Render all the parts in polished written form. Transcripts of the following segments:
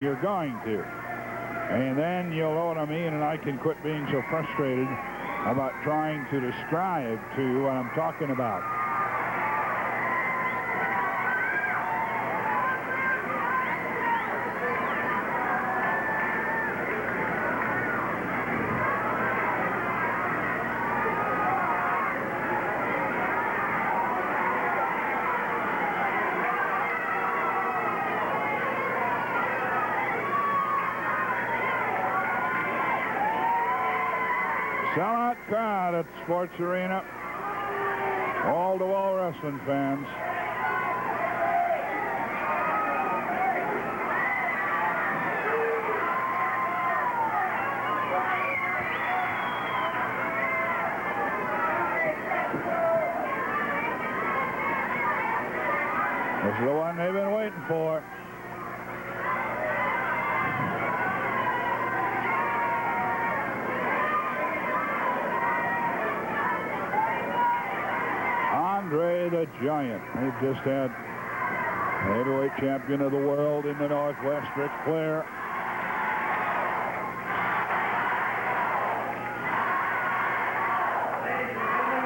you're going to. And then you'll know what I mean, and I can quit being so frustrated about trying to describe to you what I'm talking about. Sellout crowd at Sports Arena. Wall-to-wall wrestling fans. This is the one they've been waiting for. Andre the Giant. He just had the heavyweight champion of the world in the Northwest, Ric Flair.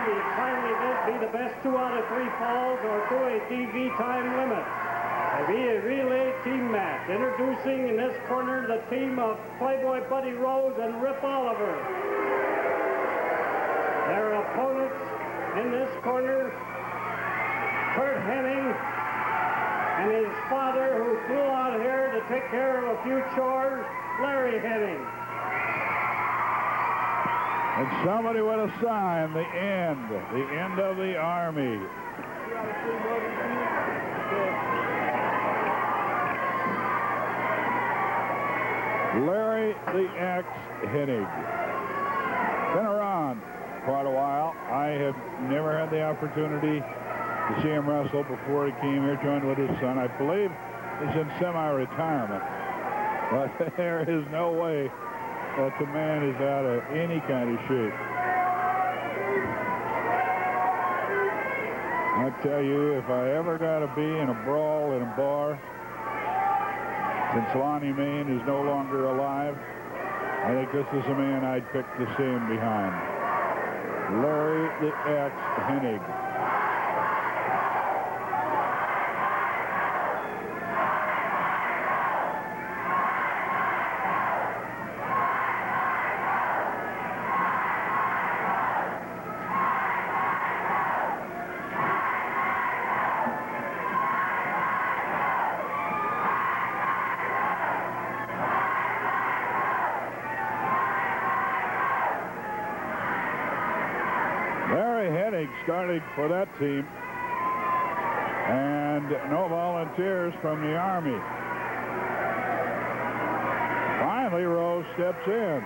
The final event be the best 2 out of 3 falls or to a TV time limit. It'll be a relay team match. Introducing in this corner the team of Playboy Buddy Rose and Rip Oliver. Their opponents in this corner, Curt Hennig and his father, who flew out here to take care of a few chores, Larry Hennig. And somebody with a sign, the end of the Army. Larry the X Hennig. Been around quite a while. I have never had the opportunity to see him wrestle before he came here, joined with his son. I believe he's in semi-retirement. But there is no way that the man is out of any kind of shape. I tell you, if I ever got to be in a brawl in a bar, since Lonnie Main is no longer alive, I think this is the man I'd pick to stand behind. Larry the X Hennig. Started for that team, and no volunteers from the Army. Finally, Rose steps in.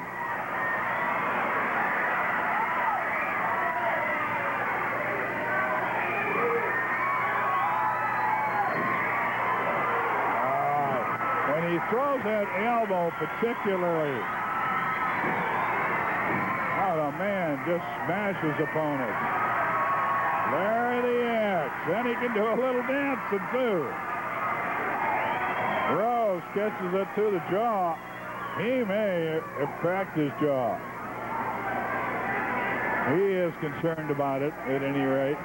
When he throws that elbow particularly, oh, the man just smashes opponents. Larry the X. Then he can do a little dancing, too. Rose catches it to the jaw. He may have cracked his jaw. He is concerned about it, at any rate.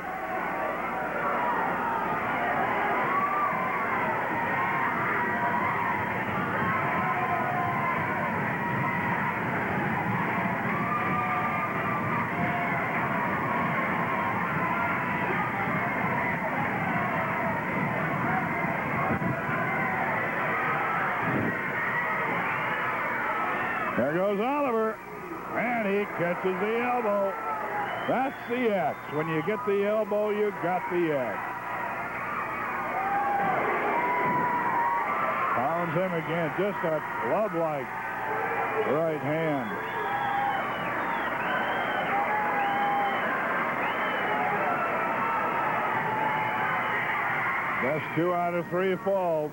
There goes Oliver, and he catches the elbow. That's the X. When you get the elbow, you got the X. Pounds him again. Just a glove-like right hand. That's 2 out of 3 falls.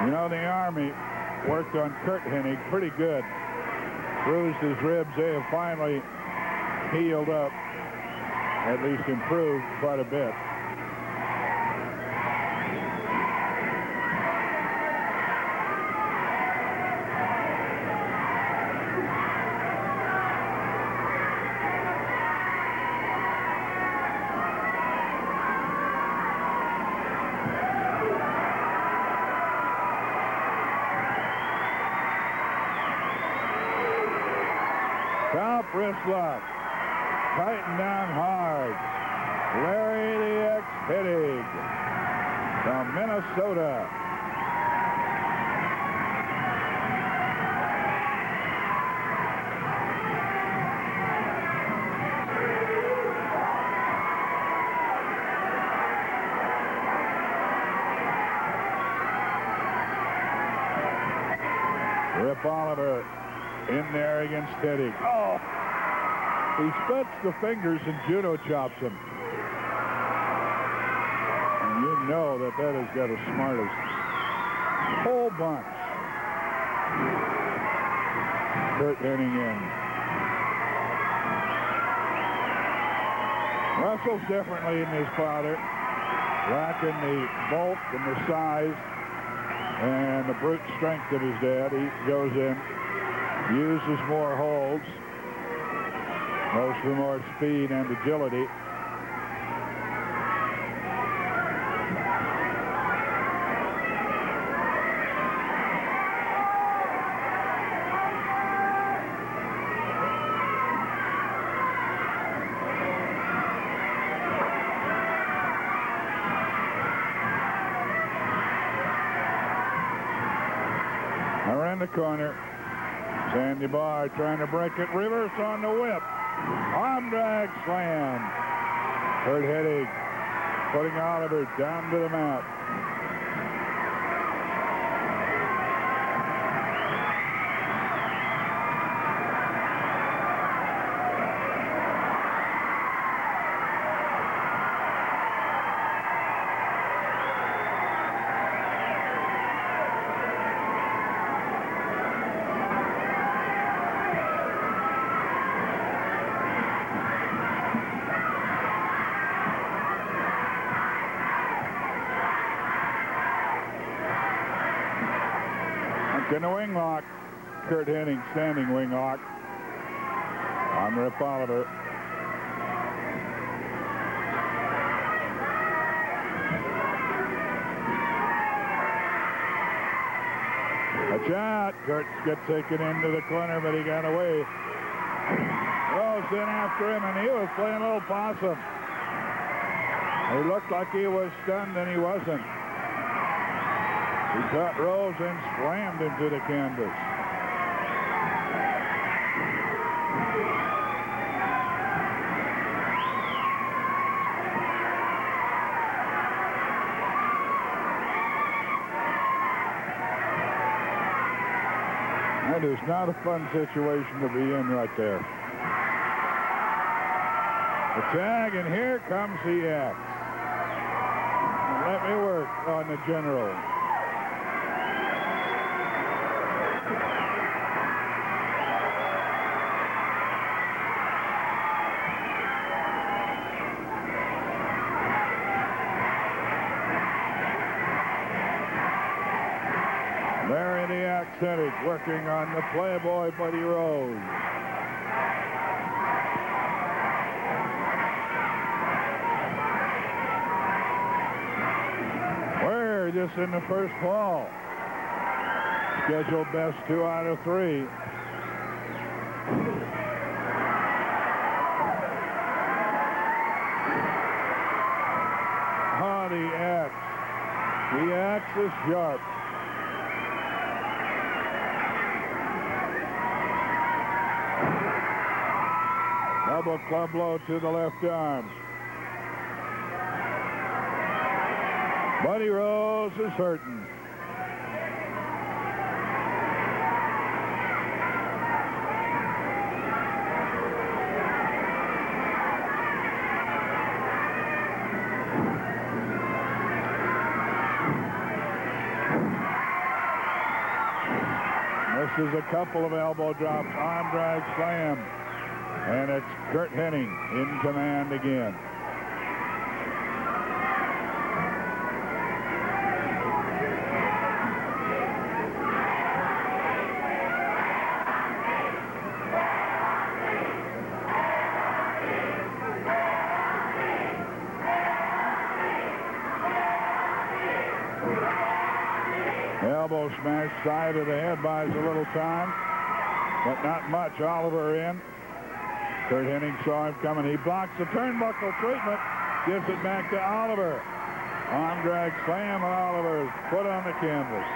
You know, the Army worked on Curt Hennig pretty good. Bruised his ribs. They have finally healed up, at least improved quite a bit. best luck. Tighten down hard. Larry the X Hennig from Minnesota. Rip Oliver in there against Hennig. Oh! He splits the fingers and judo chops him. And you know that has got a smartest whole bunch. Curt Hennig in. Wrestles differently than his father. Lacking the bulk and the size and the brute strength of his dad. He goes in, uses more holds, mostly more speed and agility. Around the corner, Sandy Barr trying to break it, reverse on the whip. Arm drag slam. Curt Hennig putting Oliver down to the mat. In the wing lock, Curt Hennig standing wing lock on Rip Oliver. A shot. Curt gets taken into the corner, but he got away. Rose in after him, and he was playing a little possum. He looked like he was stunned, and he wasn't. He caught Rose and slammed into the canvas. That is not a fun situation to be in right there. The tag, and here comes the X. Let me work on the general. Larry the X Hennig working on the Playboy Buddy Rose. We're just in the first fall. Scheduled best 2 out of 3. Oh, the X. The X is sharp. Double club blow to the left arm. Buddy Rose is hurting. This is a couple of elbow drops, arm drag slam. And it's Curt Hennig in command again. Elbow smash, side of the head buys a little time, but not much. Oliver in. Curt Hennig saw him coming. He blocks the turnbuckle treatment. Gives it back to Oliver. Arm drag slam. Oliver is put on the canvas.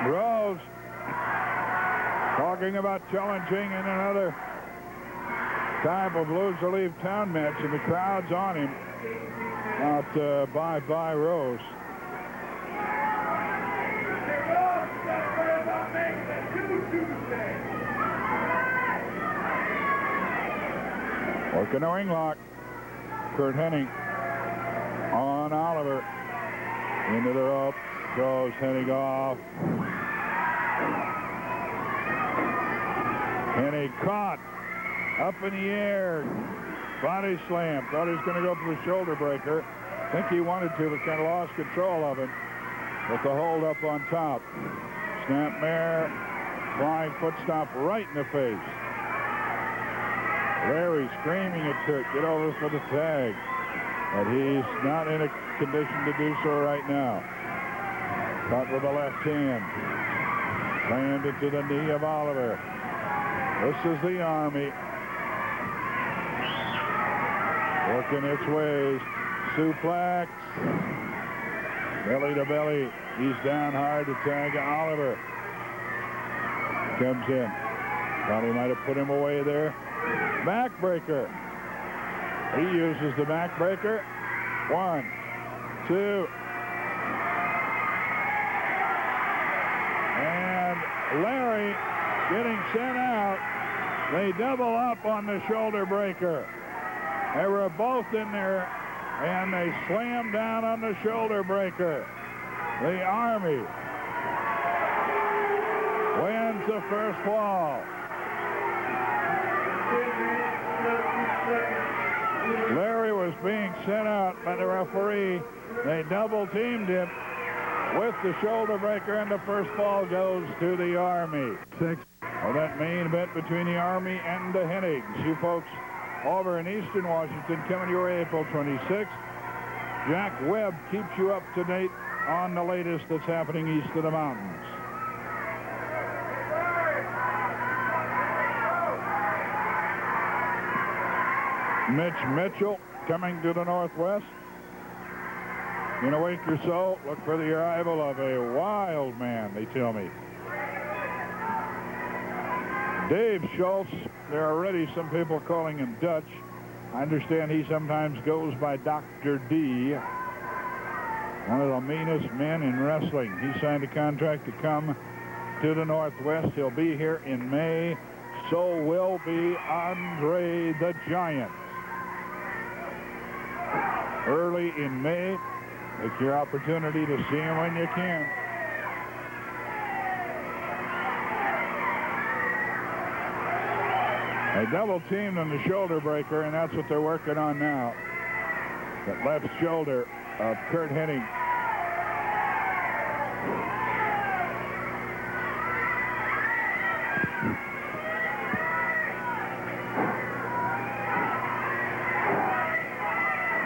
Rose talking about challenging in another type of lose-or-leave town match, and the crowd's on him. Bye-bye, Rose. Working a ring lock. Curt Hennig on Oliver. Into the rope. Throws Hennig off. Hennig caught. Up in the air. Body slam. Thought he was going to go for the shoulder breaker. I think he wanted to, but kind of lost control of it. With the hold up on top. Snapmare. Flying foot stomp right in the face. Larry screaming at Curt, get over for the tag. But he's not in a condition to do so right now. Caught with the left hand. Slammed into the knee of Oliver. This is the Army. Working its ways. Suplex. Belly to belly. He's down hard to tag Oliver. Comes in. Thought he might have put him away there. Backbreaker. He uses the backbreaker. 1, 2. And Larry getting sent out. They double up on the shoulder breaker. They were both in there, and they slammed down on the shoulder breaker. The Army wins the first fall. Larry was being sent out by the referee. They double teamed him with the shoulder breaker, and the first fall goes to the Army. Well, that main event between the Army and the Hennigs. You folks over in Eastern Washington coming your way April 26th. Jack Webb keeps you up to date on the latest that's happening east of the mountains. Mitch Mitchell coming to the northwest. In a week or so, look for the arrival of a wild man, they tell me. Dave Schultz, there are already some people calling him Dutch. I understand he sometimes goes by Dr. D. One of the meanest men in wrestling. He signed a contract to come to the Northwest. He'll be here in May. So will be Andre the Giant. Early in May. Take your opportunity to see him when you can. They double teamed on the shoulder breaker, and that's what they're working on now. That left shoulder of Curt Hennig.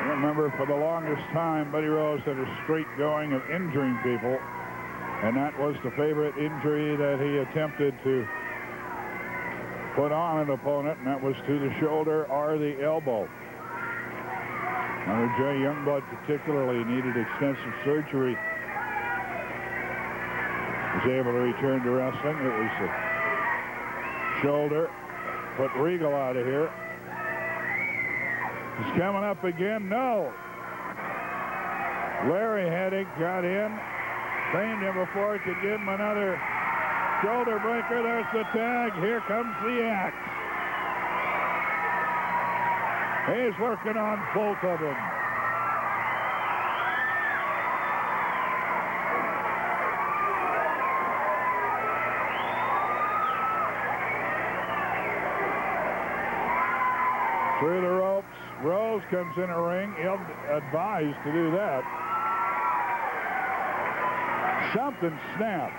I remember for the longest time, Buddy Rose had a streak going of injuring people, and that was the favorite injury that he attempted to put on an opponent, and that was to the shoulder or the elbow. Under Jay Youngblood particularly needed extensive surgery. Was able to return to wrestling. It was the shoulder. Put Regal out of here. He's coming up again. No. Larry Hennig got in. Trained him before he could give him another shoulder breaker. There's the tag. Here comes the axe. He's working on both of them. Through the ropes. Rose comes in the ring. Ill-advised to do that. Something snapped.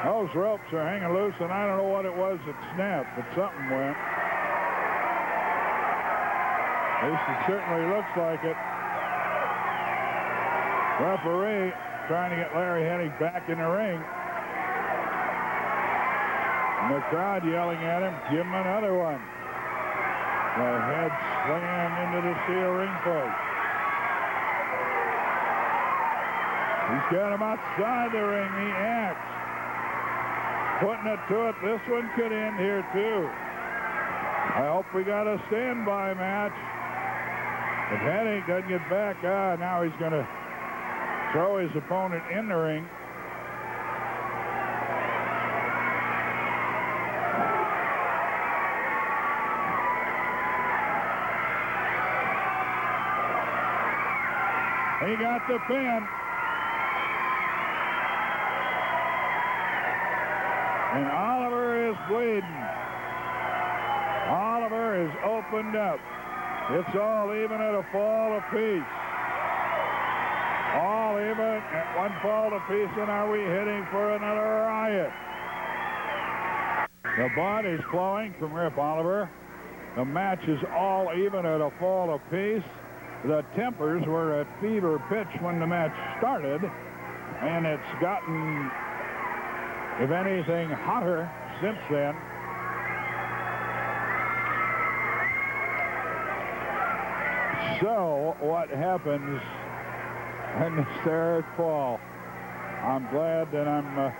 Those ropes are hanging loose, and I don't know what it was that snapped, but something went. At least it certainly looks like it. Referee trying to get Larry Hennig back in the ring. And the crowd yelling at him, give him another one. The head slammed into the steel ring post. He's got him outside the ring, the axe. Putting it to it. This one could end here, too. I hope we got a standby match. If Hennig doesn't get back, now he's going to throw his opponent in the ring. He got the pin. And Oliver is bleeding. Oliver is opened up. It's all even at a fall apiece. All even at one fall apiece, and are we heading for another riot? The blood is flowing from Rip Oliver. The match is all even at a fall apiece. The tempers were at fever pitch when the match started, and it's gotten, if anything, hotter since then. So, what happens in this third fall? I'm glad that I'm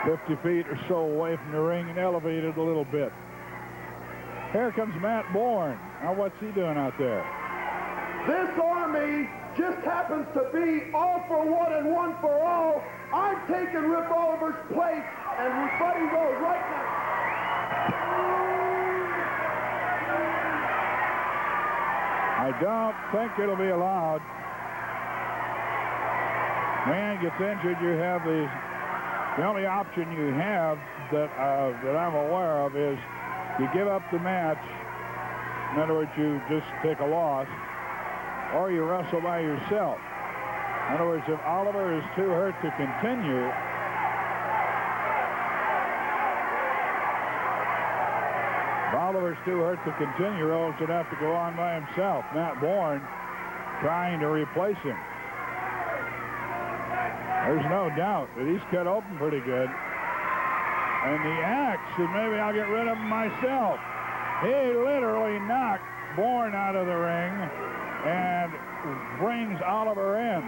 50 feet or so away from the ring and elevated a little bit. Here comes Matt Bourne. Now, what's he doing out there? This army just happens to be all for one and one for all. I'm taking Rip Oliver's place, and Buddy Rose right now. I don't think it'll be allowed. Man gets injured, you have the only option you have that I'm aware of is you give up the match. In other words, you just take a loss, or you wrestle by yourself. In other words, if Oliver is too hurt to continue, Rose would have to go on by himself. Matt Bourne trying to replace him. There's no doubt that he's cut open pretty good. And the axe, and maybe I'll get rid of him myself. He literally knocked Bourne out of the ring and brings Oliver in.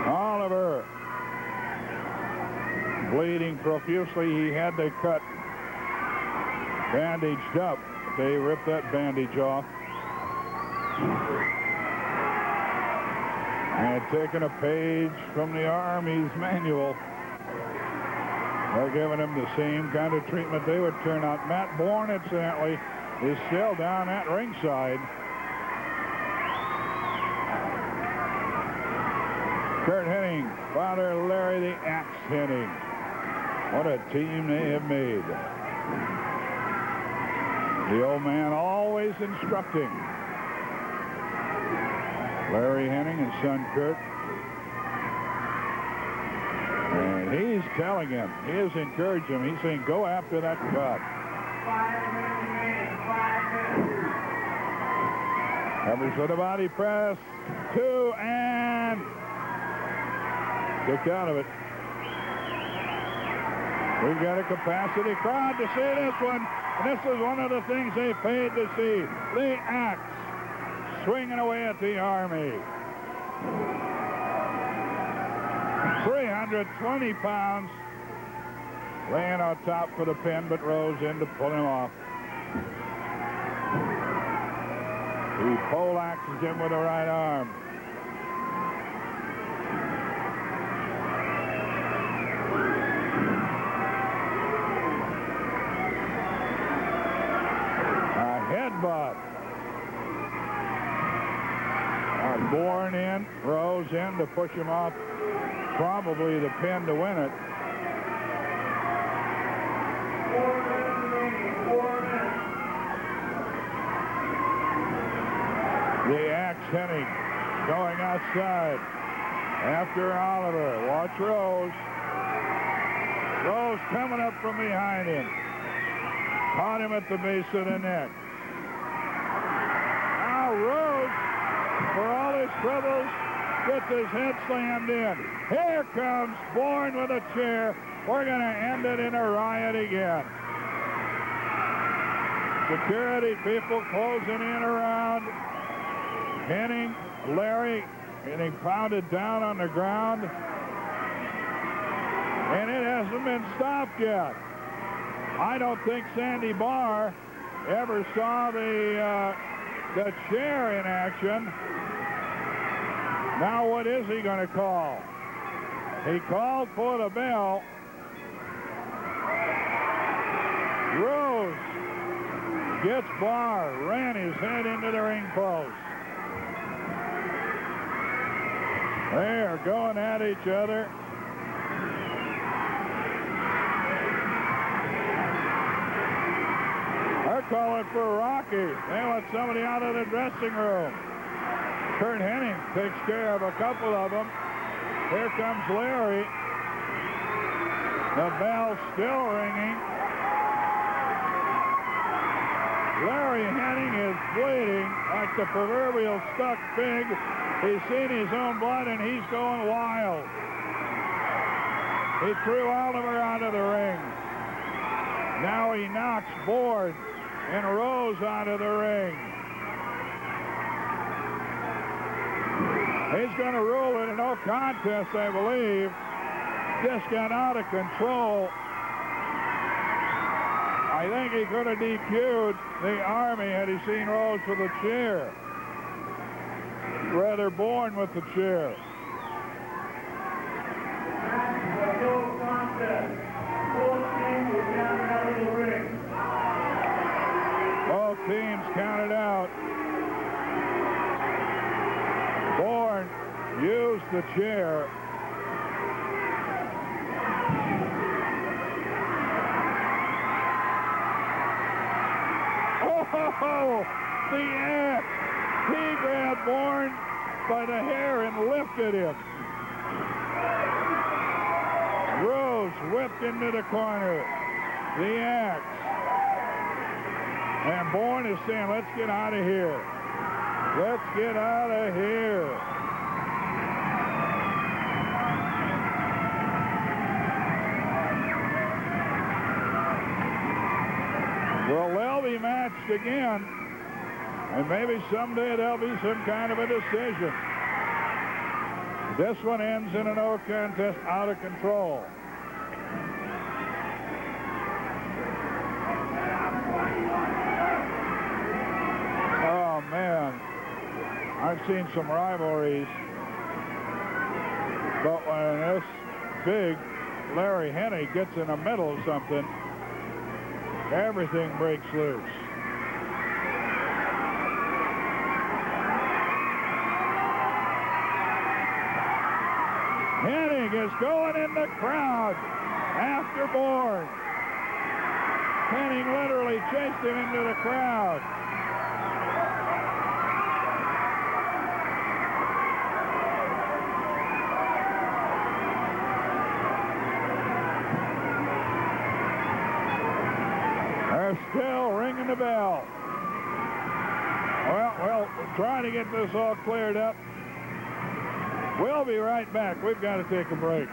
Oliver bleeding profusely. He had to cut bandaged up. They ripped that bandage off. And taking a page from the Army's manual. They're giving him the same kind of treatment they would turn out. Matt Bourne, incidentally, is still down at ringside. Curt Hennig, father Larry the Axe Hennig. What a team they have made. The old man always instructing Larry Hennig and son Curt. And he's telling him, he is encouraging him. He's saying, go after that cut. Covers with a body press. 2 and kicked out of it. We've got a capacity crowd to see this one. And this is one of the things they paid to see. The axe swinging away at the Army. 320 pounds laying on top for the pin, but Rose in to pull him off. He poleaxes him with the right arm. A headbutt. Bourne in, Rose in to push him off. Probably the pin to win it. 4 minutes remaining. 4 minutes. The axe Hennig going outside after Oliver. Watch Rose. Rose coming up from behind him. Caught him at the base of the neck. Now Rose, for all his troubles, gets his head slammed in. Here comes Bourne with a chair. We're going to end it in a riot again. Security people closing in around Hennig, Larry, getting pounded down on the ground. And it hasn't been stopped yet. I don't think Sandy Barr ever saw the chair in action. Now what is he going to call? He called for the bell. Rose gets Barr, ran his head into the ring post. They're going at each other. They're calling for Rocky. They want somebody out of the dressing room. Curt Hennig takes care of a couple of them. Here comes Larry. The bell's still ringing. Larry Hennig is bleeding like the proverbial stuck pig. He's seen his own blood and he's going wild. He threw Oliver out of the ring. Now he knocks Bourne and Rose out of the ring. He's going to rule it a no contest, I believe. This got out of control. I think he could have DQ'd the Army had he seen Rose with a chair. Rather Bourne with the chair. No contest. Both teams were counted out of the ring. Both teams counted out. Bourne used the chair. Oh, the axe! He grabbed Bourne by the hair and lifted him. Rose whipped into the corner. The axe. And Bourne is saying, let's get out of here. Let's get out of here. Well, they'll be matched again. And maybe someday there'll be some kind of a decision. This one ends in a no contest, out of control. Oh, man. I've seen some rivalries. But when this big Larry Hennig gets in the middle of something, everything breaks loose. Hennig is going in the crowd after Bourne. Hennig literally chased him into the crowd. They're still ringing the bell. Well, we're trying to get this all cleared up. We'll be right back. We've got to take a break.